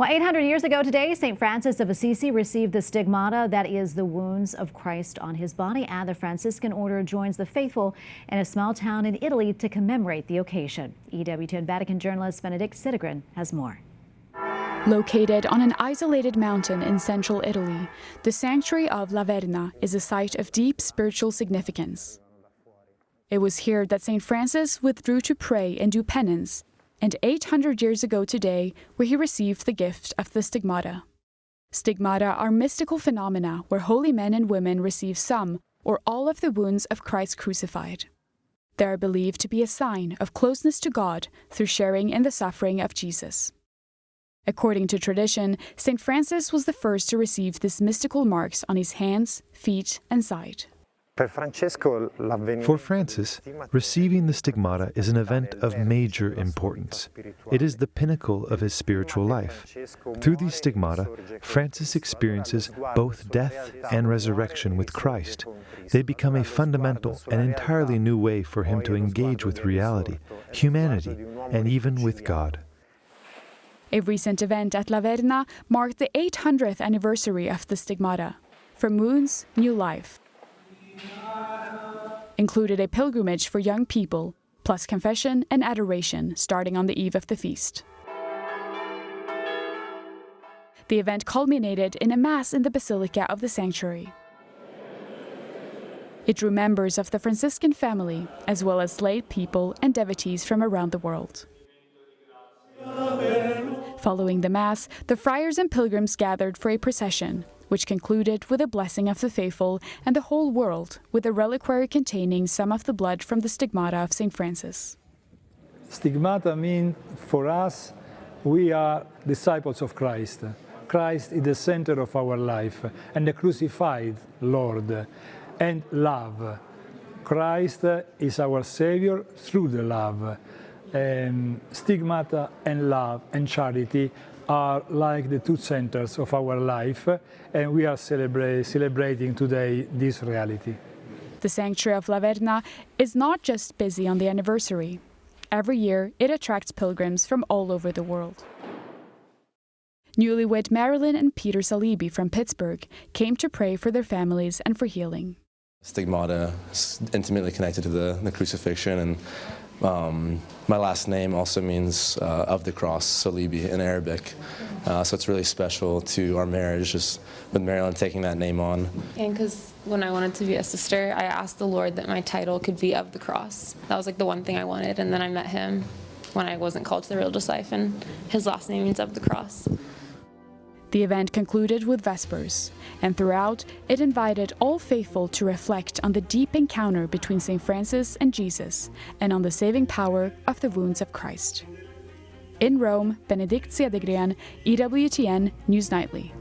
Well, 800 years ago today, St. Francis of Assisi received the Stigmata, that is the wounds of Christ on his body, and the Franciscan order joins the faithful in a small town in Italy to commemorate the occasion. EWTN Vatican journalist Benedicte Cedergren has more. Located on an isolated mountain in central Italy, the sanctuary of La Verna is a site of deep spiritual significance. It was here that St. Francis withdrew to pray and do penance, and 800 years ago today, where he received the gift of the Stigmata. Stigmata are mystical phenomena where holy men and women receive some or all of the wounds of Christ crucified. They are believed to be a sign of closeness to God through sharing in the suffering of Jesus. According to tradition, St. Francis was the first to receive these mystical marks on his hands, feet, and side. For Francis, receiving the Stigmata is an event of major importance. It is the pinnacle of his spiritual life. Through these Stigmata, Francis experiences both death and resurrection with Christ. They become a fundamental and entirely new way for him to engage with reality, humanity, and even with God. A recent event at La Verna marked the 800th anniversary of the Stigmata. From wounds, new life. Included a pilgrimage for young people, plus confession and adoration starting on the eve of the feast. The event culminated in a Mass in the Basilica of the Sanctuary. It drew members of the Franciscan family, as well as lay people and devotees from around the world. Following the Mass, the friars and pilgrims gathered for a procession, which concluded with a blessing of the faithful and the whole world, with a reliquary containing some of the blood from the Stigmata of St. Francis. Stigmata mean for us, we are disciples of Christ. Christ is the center of our life and the crucified Lord, and love. Christ is our Savior through the love. Stigmata and love and charity are like the two centers of our life, and we are celebrating today this reality. The sanctuary of La Verna is not just busy on the anniversary. Every year, it attracts pilgrims from all over the world. Newlywed Marilyn and Peter Salibi from Pittsburgh came to pray for their families and for healing. Stigmata is intimately connected to the crucifixion, and my last name also means of the cross, Salibi in Arabic. So it's really special to our marriage, just with Marilyn taking that name on. And because when I wanted to be a sister, I asked the Lord that my title could be of the cross. That was like the one thing I wanted, and then I met him when I wasn't called to the religious life, and his last name means of the cross. The event concluded with Vespers, and throughout, it invited all faithful to reflect on the deep encounter between St. Francis and Jesus, and on the saving power of the wounds of Christ. In Rome, Benedicte Cedergren, EWTN News Nightly.